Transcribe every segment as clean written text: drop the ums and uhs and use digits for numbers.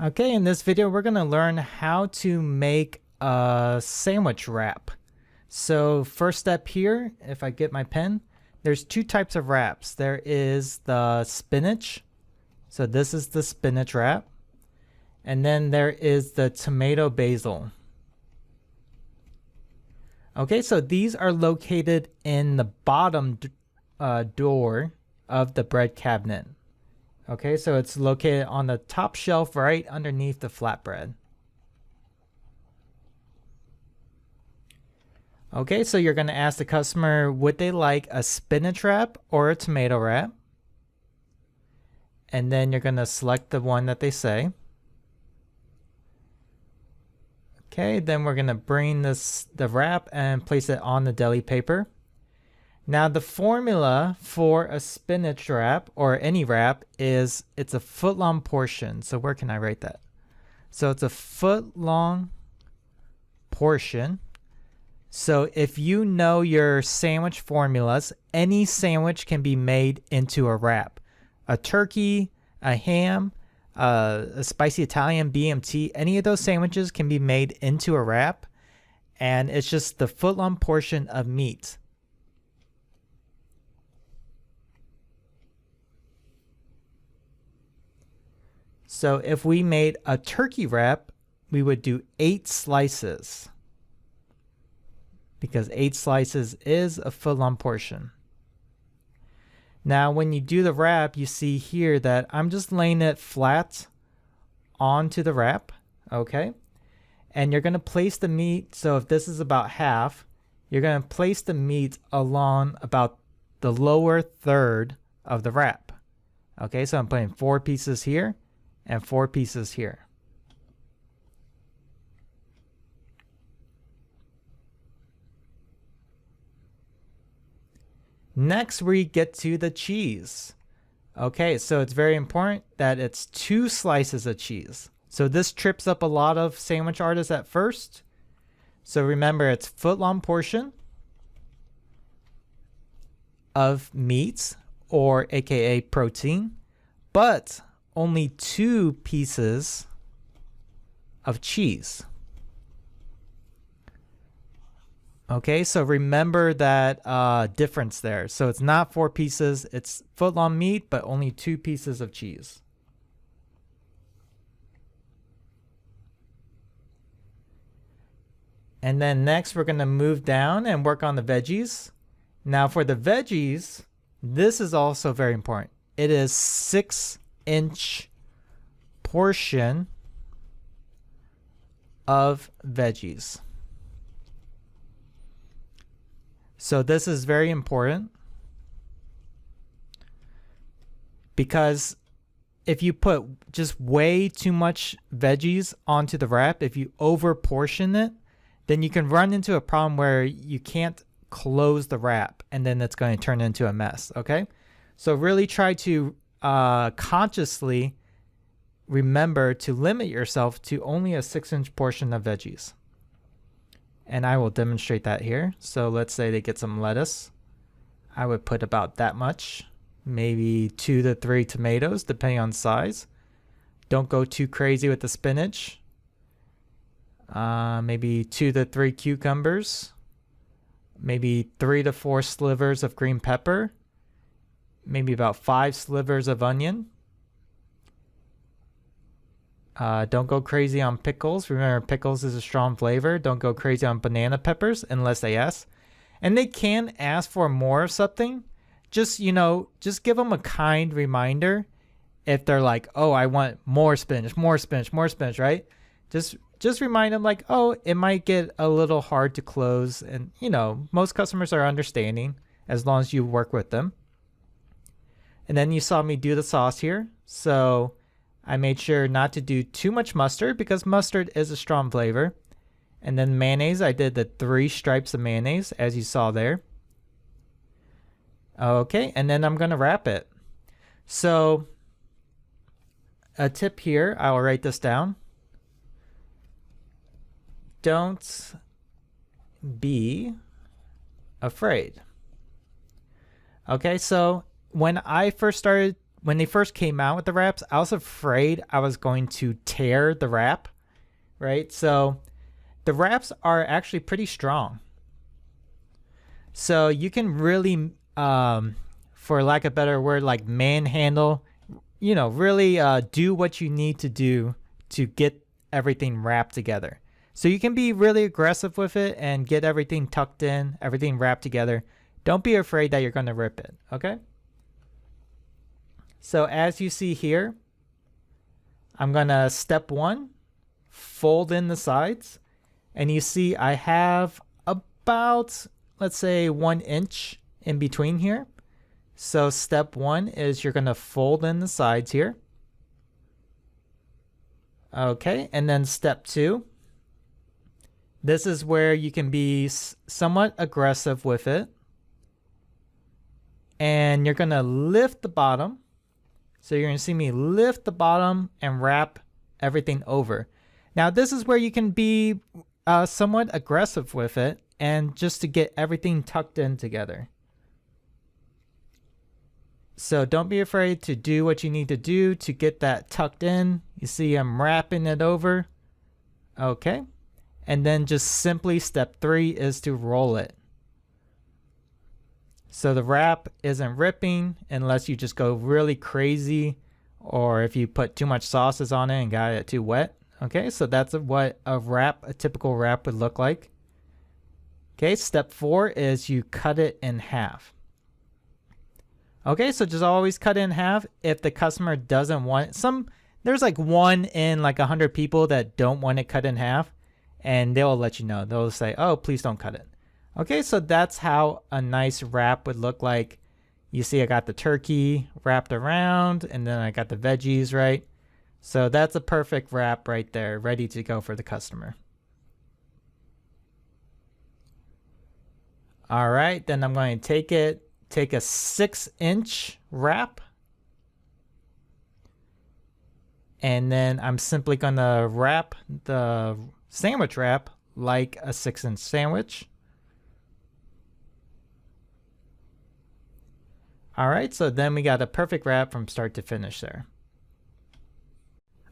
Okay, in this video, we're going to learn how to make a sandwich wrap. So first step here, if I get my pen, there's two types of wraps. There is the spinach. So this is the spinach wrap. And then there is the tomato basil. Okay, so these are located in the bottom door of the bread cabinet. Okay, so it's located on the top shelf right underneath the flatbread. Okay, so you're going to ask the customer, would they like a spinach wrap or a tomato wrap? And then you're going to select the one that they say. Okay, then we're going to bring the wrap and place it on the deli paper. Now the formula for a spinach wrap or any wrap is it's a foot-long portion. So where can I write that? So it's a foot-long portion. So if you know your sandwich formulas, any sandwich can be made into a wrap. A turkey, a ham, a spicy Italian, BMT, any of those sandwiches can be made into a wrap. And it's just the foot-long portion of meat. So if we made a turkey wrap, we would do 8 slices because 8 slices is a foot-long portion. Now, when you do the wrap, you see here that I'm just laying it flat onto the wrap, okay? And you're going to place the meat, so if this is about half, you're going to place the meat along about the lower third of the wrap. Okay, so I'm putting 4 pieces here and 4 pieces here. Next, we get to the cheese. Okay, so it's very important that it's 2 slices of cheese. So this trips up a lot of sandwich artists at first. So remember, it's foot-long portion of meat, or aka protein, but only 2 pieces of cheese. Okay, so remember that difference there. So it's not 4 pieces, it's foot-long meat, but only 2 pieces of cheese. And then next we're going to move down and work on the veggies. Now for the veggies, this is also very important. It is 6-inch portion of veggies. So this is very important because if you put just way too much veggies onto the wrap, if you over portion it, then you can run into a problem where you can't close the wrap and then it's going to turn into a mess, okay? So really try to consciously remember to limit yourself to only a 6-inch portion of veggies. And I will demonstrate that here. So let's say they get some lettuce. I would put about that much, maybe 2 to 3 tomatoes, depending on size. Don't go too crazy with the spinach. Maybe 2 to 3 cucumbers. Maybe 3 to 4 slivers of green pepper. Maybe about 5 slivers of onion. Don't go crazy on pickles. Remember, pickles is a strong flavor. Don't go crazy on banana peppers unless they ask. And they can ask for more of something. Just, just give them a kind reminder if they're like, oh, I want more spinach, right? Just remind them like, oh, it might get a little hard to close. And, most customers are understanding as long as you work with them. And then you saw me do the sauce here. So I made sure not to do too much mustard because mustard is a strong flavor. And then mayonnaise, I did the 3 stripes of mayonnaise as you saw there. Okay, and then I'm going to wrap it. So a tip here, I'll write this down. Don't be afraid. Okay, so when I first started when they first came out with the wraps, I was afraid I was going to tear the wrap, right? So the wraps are actually pretty strong. So you can really, for lack of a better word, like manhandle, really do what you need to do to get everything wrapped together. So you can be really aggressive with it and get everything tucked in, everything wrapped together. Don't be afraid that you're going to rip it, okay? So as you see here, I'm going to step 1, fold in the sides. And you see I have about, let's say, 1 inch in between here. So step 1 is you're going to fold in the sides here. Okay, and then step 2. This is where you can be somewhat aggressive with it. And you're going to lift the bottom. So you're going to see me lift the bottom and wrap everything over. Now this is where you can be somewhat aggressive with it and just to get everything tucked in together. So don't be afraid to do what you need to do to get that tucked in. You see I'm wrapping it over. Okay. And then just simply step 3 is to roll it. So the wrap isn't ripping unless you just go really crazy or if you put too much sauces on it and got it too wet. Okay, so that's what a typical wrap would look like. Okay, step 4 is you cut it in half. Okay, so just always cut it in half if the customer doesn't want it. There's like 1 in like 100 people that don't want it cut in half. And they'll let you know. They'll say, oh, please don't cut it. Okay, so that's how a nice wrap would look like. You see I got the turkey wrapped around and then I got the veggies, right? So that's a perfect wrap right there, ready to go for the customer. All right, then I'm going to take a 6-inch wrap. And then I'm simply going to wrap the sandwich wrap like a 6-inch sandwich. All right, so then we got a perfect wrap from start to finish there.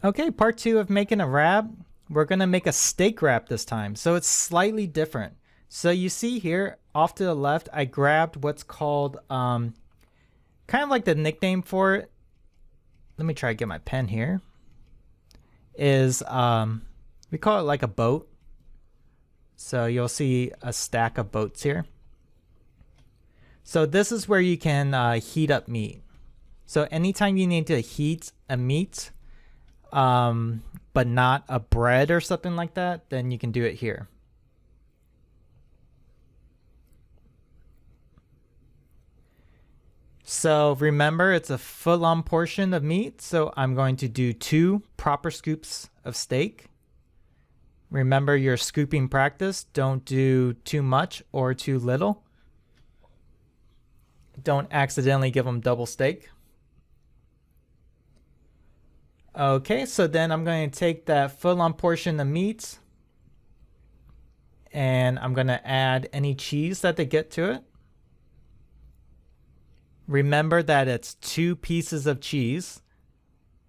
Okay, part 2 of making a wrap. We're going to make a steak wrap this time, so it's slightly different. So you see here off to the left, I grabbed what's called kind of like the nickname for it. Let me try to get my pen here. Is we call it like a boat. So you'll see a stack of boats here. So this is where you can heat up meat. So anytime you need to heat a meat, but not a bread or something like that, then you can do it here. So remember, it's a full-on portion of meat. So I'm going to do 2 proper scoops of steak. Remember your scooping practice. Don't do too much or too little. Don't accidentally give them double steak. Okay, so then I'm going to take that full-on portion of meat and I'm going to add any cheese that they get to it. Remember that it's 2 pieces of cheese.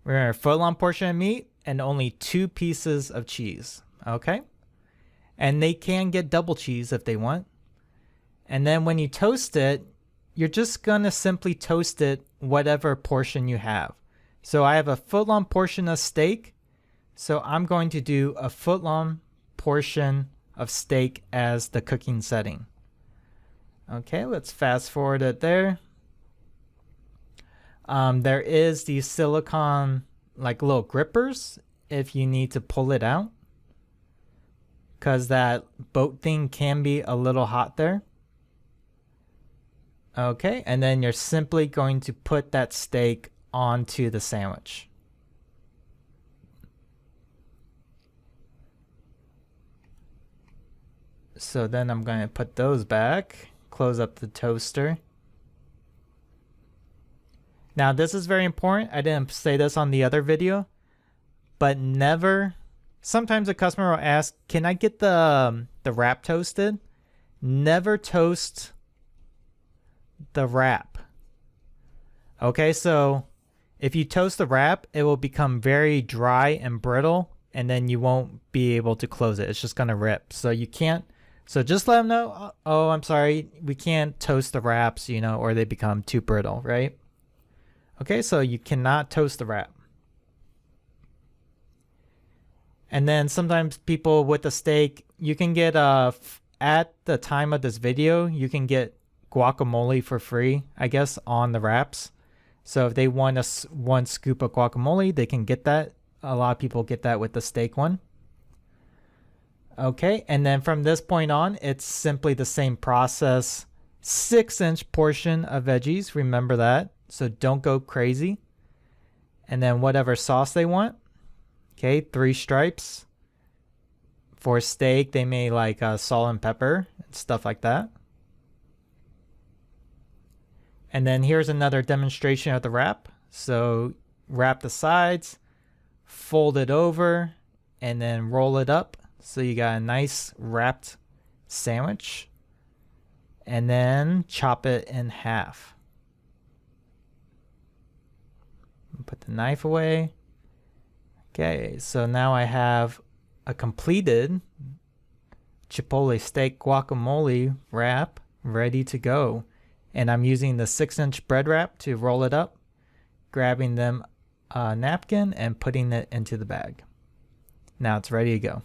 Remember, full-on portion of meat and only 2 pieces of cheese. Okay? And they can get double cheese if they want. And then when you toast it, you're just going to simply toast it whatever portion you have. So I have a full-on portion of steak. So I'm going to do a full-on portion of steak as the cooking setting. Okay, let's fast forward it there. There is these silicone like little grippers if you need to pull it out, because that boat thing can be a little hot there. Okay, and then you're simply going to put that steak onto the sandwich. So then I'm going to put those back, close up the toaster. Now this is very important. I didn't say this on the other video, but never, sometimes a customer will ask, can I get the wrap toasted? Never toast the wrap. Okay, so If you toast the wrap, it will become very dry and brittle, and then you won't be able to close it. It's just going to rip. So you can't. So just let them know, oh, I'm sorry, we can't toast the wraps, you know, or they become too brittle, right? Okay, so you cannot toast the wrap. And then sometimes people with the steak, you can get, at the time of this video, you can get guacamole for free, I guess, on the wraps. So if they want one scoop of guacamole, they can get that. A lot of people get that with the steak one. Okay, and then from this point on, it's simply the same process. 6-inch portion of veggies, remember that. So don't go crazy. And then whatever sauce they want. Okay, 3 stripes. For steak, they may like salt and pepper and stuff like that. And then here's another demonstration of the wrap. So wrap the sides, fold it over, and then roll it up. So you got a nice wrapped sandwich. And then chop it in half. Put the knife away. Okay, so now I have a completed Chipotle steak guacamole wrap ready to go. And I'm using the 6-inch bread wrap to roll it up, grabbing them a napkin and putting it into the bag. Now it's ready to go.